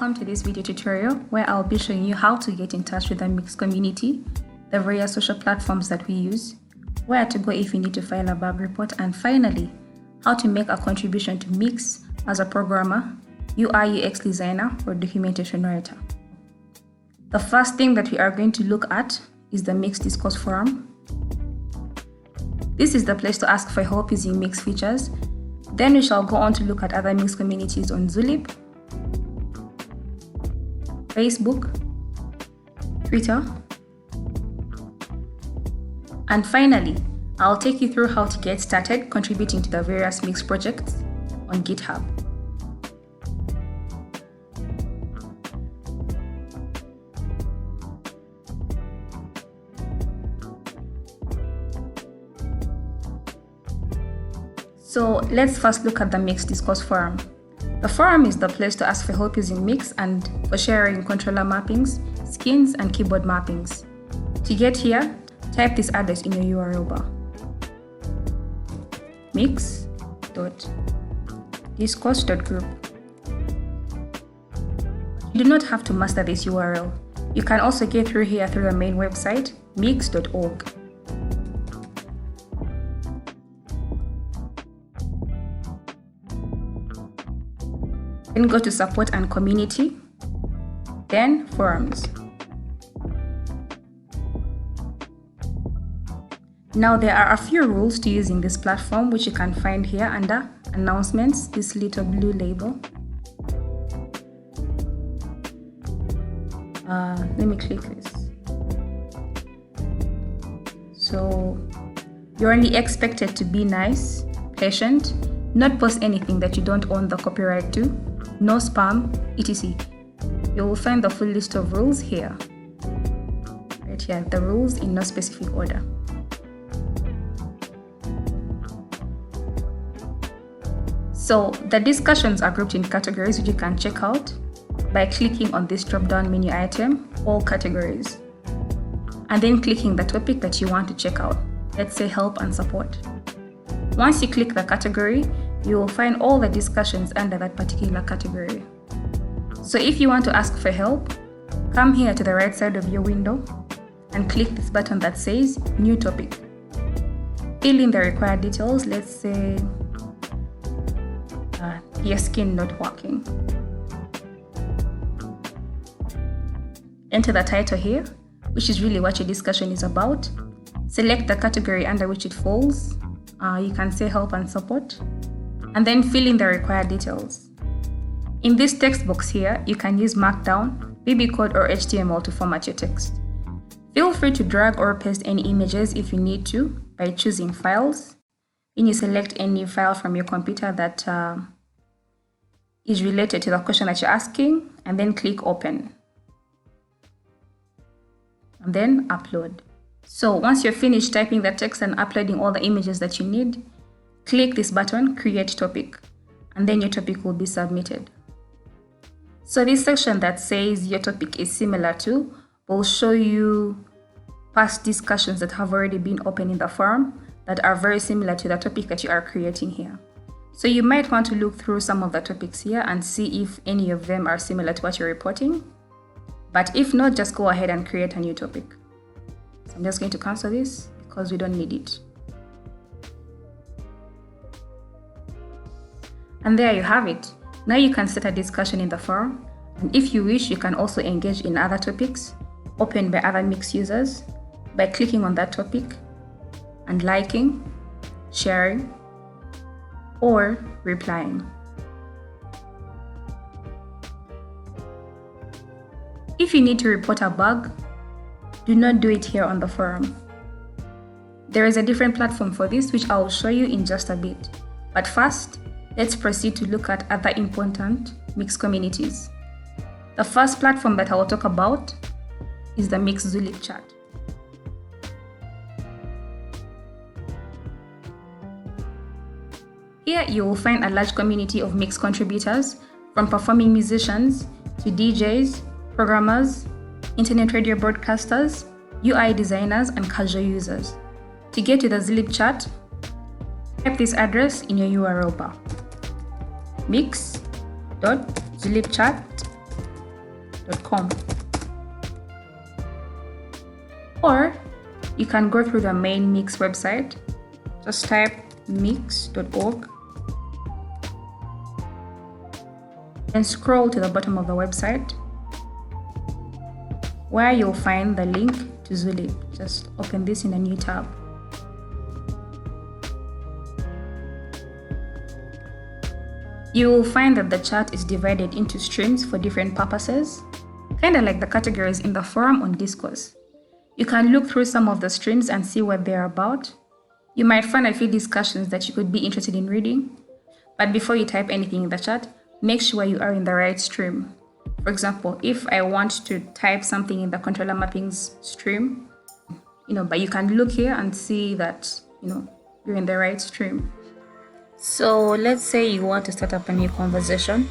Welcome to this video tutorial where I'll be showing you how to get in touch with the Mixxx community, the various social platforms that we use, where to go if you need to file a bug report, and finally, how to make a contribution to Mixxx as a programmer, UI UX designer, or documentation writer. The first thing that we are going to look at is the Mixxx discourse forum. This is the place to ask for help using Mixxx features. Then we shall go on to look at other Mixxx communities on Zulip, Facebook, Twitter, and finally, I'll take you through how to get started contributing to the various Mixxx projects on Github. So let's first look at the Mixxx discourse forum. The forum is the place to ask for help using Mixxx and for sharing controller mappings, skins, and keyboard mappings. To get here, type this address in your URL bar: mixxx.discourse.group. You do not have to master this URL. You can also get through here through the main website, mixxx.org. Then go to support and community, then forums. Now there are a few rules to using this platform which you can find here under announcements, this little blue label. Let me click this. So you're only expected to be nice, patient, not post anything that you don't own the copyright to, no spam, etc. You will find the full list of rules here. Right here, the rules in no specific order. So the discussions are grouped in categories which you can check out by clicking on this drop-down menu item, all categories, and then clicking the topic that you want to check out. Let's say help and support. Once you click the category, you will find all the discussions under that particular category. So if you want to ask for help, come here to the right side of your window and click this button that says New Topic. Fill in the required details, let's say your skin not working. Enter the title here, which is really what your discussion is about. Select the category under which it falls. You can say help and support, and then fill in the required details. In this text box here, you can use Markdown, VB Code, or HTML to format your text. Feel free to drag or paste any images if you need to by choosing Files. Then you select any file from your computer that is related to the question that you're asking, and then click Open. And then Upload. So once you're finished typing the text and uploading all the images that you need, click this button, Create Topic, and then your topic will be submitted. So this section that says your topic is similar to will show you past discussions that have already been open in the forum that are very similar to the topic that you are creating here. So you might want to look through some of the topics here and see if any of them are similar to what you're reporting. But if not, just go ahead and create a new topic. So I'm just going to cancel this because we don't need it. And there you have it. Now you can set a discussion in the forum, and if you wish, you can also engage in other topics opened by other Mixxx users by clicking on that topic and liking, sharing, or replying. If you need to report a bug, do not do it here on the forum. There is a different platform for this, which I will show you in just a bit. But first, let's proceed to look at other important Mixxx communities. The first platform that I will talk about is the Mixxx Zulip chat. Here you will find a large community of Mixxx contributors, from performing musicians to DJs, programmers, internet radio broadcasters, UI designers, and casual users. To get to the Zulip chat, type this address in your URL bar: mixxx.zulipchat mixxx.com. Or you can go through the main Mixxx website. Just type mixxx.org and scroll to the bottom of the website where you'll find the link to Zulip. Just open this in a new tab. You will find that the chart is divided into streams for different purposes, kind of like the categories in the forum on Discourse. You can look through some of the streams and see what they're about. You might find a few discussions that you could be interested in reading, but before you type anything in the chat, make sure you are in the right stream. For example, if I want to type something in the controller mappings stream, but you can look here and see that, you're in the right stream. So let's say you want to start up a new conversation.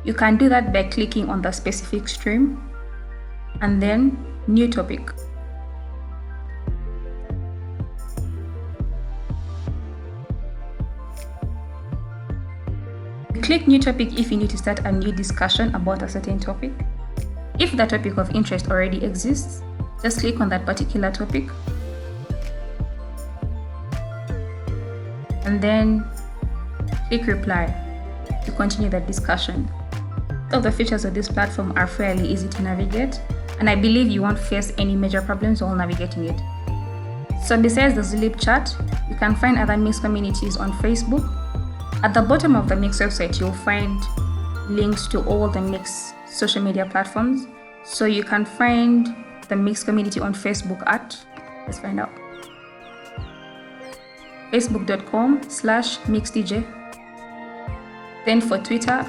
You can do that by clicking on the specific stream and then new topic. Click new topic if you need to start a new discussion about a certain topic. If the topic of interest already exists, just click on that particular topic and then click reply to continue the discussion. All of the features of this platform are fairly easy to navigate, and I believe you won't face any major problems while navigating it. So besides the Zulip chat, you can find other Mixxx communities on Facebook. At the bottom of the Mixxx website, you'll find links to all the Mixxx social media platforms. So you can find the Mixxx community on Facebook at, let's find out, facebook.com/mixxdj. Then for Twitter,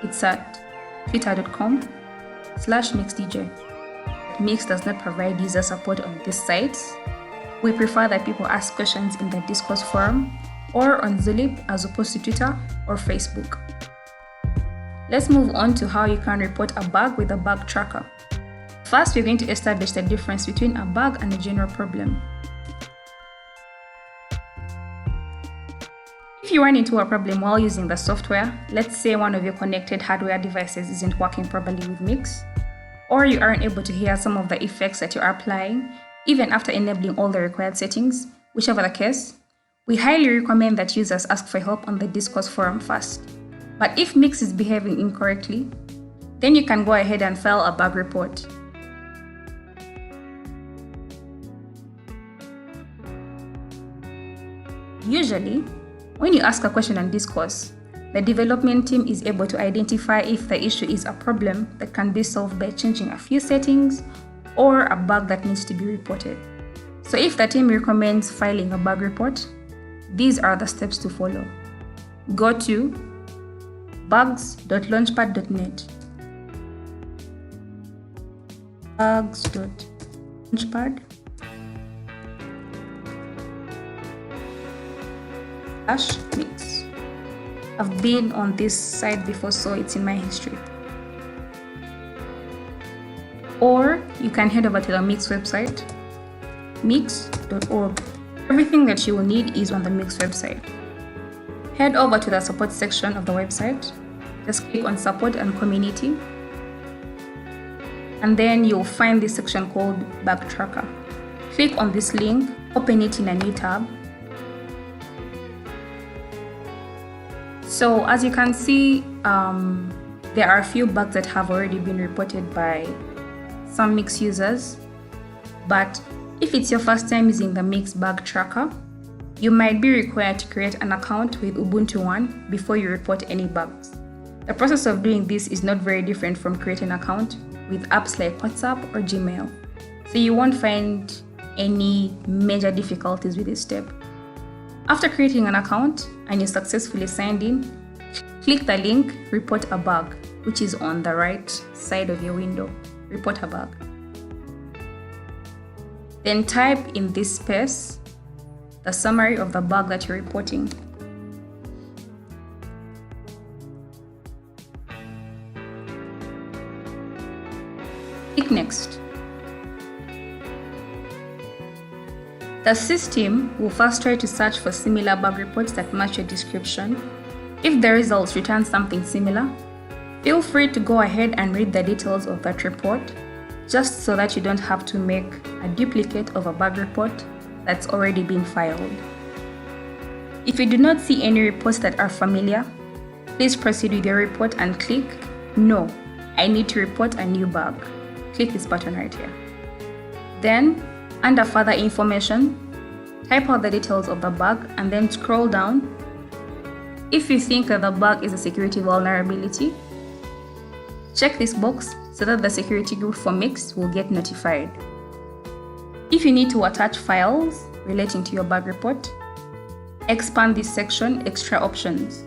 it's at twitter.com/mixxdj. Mixxx does not provide user support on this site. We prefer that people ask questions in the Discourse forum or on Zulip as opposed to Twitter or Facebook. Let's move on to how you can report a bug with a bug tracker. First, we're going to establish the difference between a bug and a general problem. If you run into a problem while using the software, let's say one of your connected hardware devices isn't working properly with Mixxx, or you aren't able to hear some of the effects that you're applying, even after enabling all the required settings, whichever the case, we highly recommend that users ask for help on the Discourse forum first. But if Mixxx is behaving incorrectly, then you can go ahead and file a bug report. Usually, when you ask a question on Discourse, the development team is able to identify if the issue is a problem that can be solved by changing a few settings or a bug that needs to be reported. So if the team recommends filing a bug report, these are the steps to follow. Go to bugs.launchpad.net. bugs.launchpad/Mixxx. I've been on this site before, so it's in my history. Or you can head over to the Mixxx website, mixxx.org. Everything that you will need is on the Mixxx website. Head over to the support section of the website. Just click on support and community. And then you'll find this section called bug tracker. Click on this link, open it in a new tab. So as you can see, there are a few bugs that have already been reported by some Mixxx users. But if it's your first time using the Mixxx bug tracker, you might be required to create an account with Ubuntu One before you report any bugs. The process of doing this is not very different from creating an account with apps like WhatsApp or Gmail, so you won't find any major difficulties with this step. After creating an account and you successfully signed in, click the link Report a Bug, which is on the right side of your window. Report a bug. Then type in this space the summary of the bug that you're reporting. Click Next. The system will first try to search for similar bug reports that match your description. If the results return something similar, Feel free to go ahead and read the details of that report, just so that you don't have to make a duplicate of a bug report that's already been filed. If you do not see any reports that are familiar, please proceed with your report and click "No, I need to report a new bug." Click this button right here. Then, under Further Information, type out the details of the bug and then scroll down. If you think that the bug is a security vulnerability, check this box so that the security group for Mixxx will get notified. If you need to attach files relating to your bug report, expand this section Extra Options.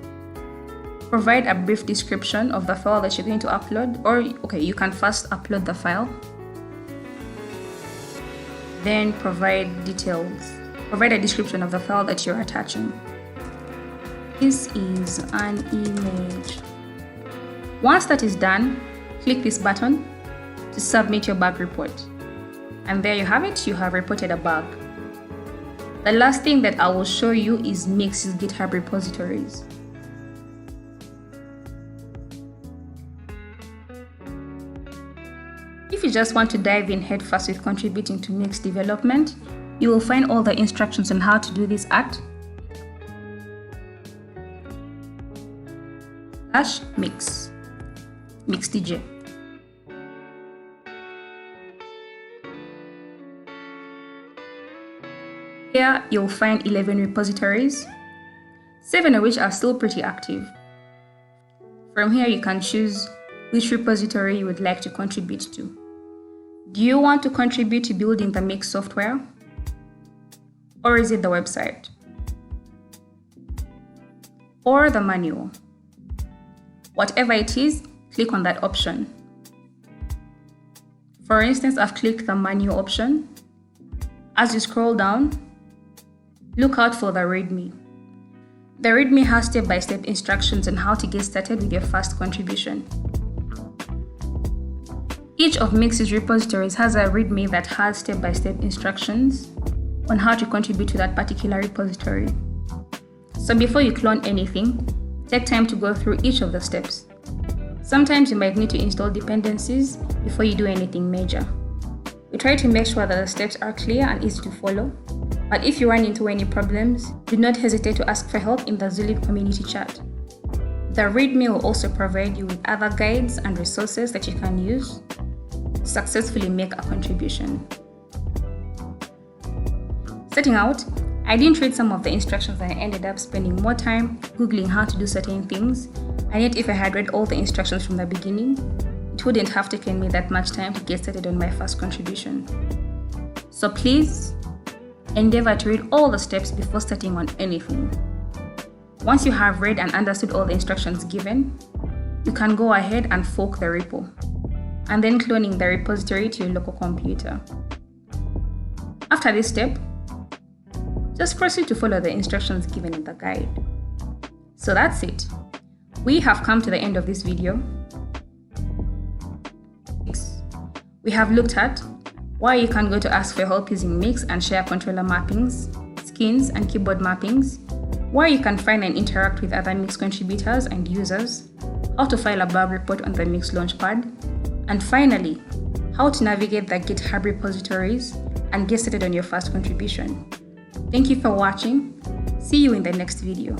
Provide a brief description of the file that you're going to upload, or you can first upload the file. Then provide details. Provide a description of the file that you're attaching. This is an image. Once that is done, click this button to submit your bug report. And there you have it, you have reported a bug. The last thing that I will show you is Mixxx's GitHub repositories. If you just want to dive in headfirst with contributing to Mixxx development, you will find all the instructions on how to do this at /Mixxx. Mixxdj. Here you'll find 11 repositories, 7 of which are still pretty active. From here you can choose which repository you would like to contribute to. Do you want to contribute to building the Mixxx software? Or is it the website? Or the manual? Whatever it is, click on that option. For instance, I've clicked the manual option. As you scroll down, look out for the README. The README has step-by-step instructions on how to get started with your first contribution. Each of Mixxx's repositories has a README that has step-by-step instructions on how to contribute to that particular repository. So before you clone anything, take time to go through each of the steps. Sometimes you might need to install dependencies before you do anything major. We try to make sure that the steps are clear and easy to follow, but if you run into any problems, do not hesitate to ask for help in the Zulip community chat. The README will also provide you with other guides and resources that you can use to successfully make a contribution. Setting out, I didn't read some of the instructions and I ended up spending more time Googling how to do certain things, and yet if I had read all the instructions from the beginning, it wouldn't have taken me that much time to get started on my first contribution. So please, endeavor to read all the steps before starting on anything. Once you have read and understood all the instructions given, you can go ahead and fork the repo, and then cloning the repository to your local computer. After this step, just proceed to follow the instructions given in the guide. So that's it. We have come to the end of this video. We have looked at why you can go to ask for help using Mixxx and share controller mappings, skins, and keyboard mappings, where you can find and interact with other Mixxx contributors and users, how to file a bug report on the Mixxx launchpad, and finally, how to navigate the GitHub repositories and get started on your first contribution. Thank you for watching. See you in the next video.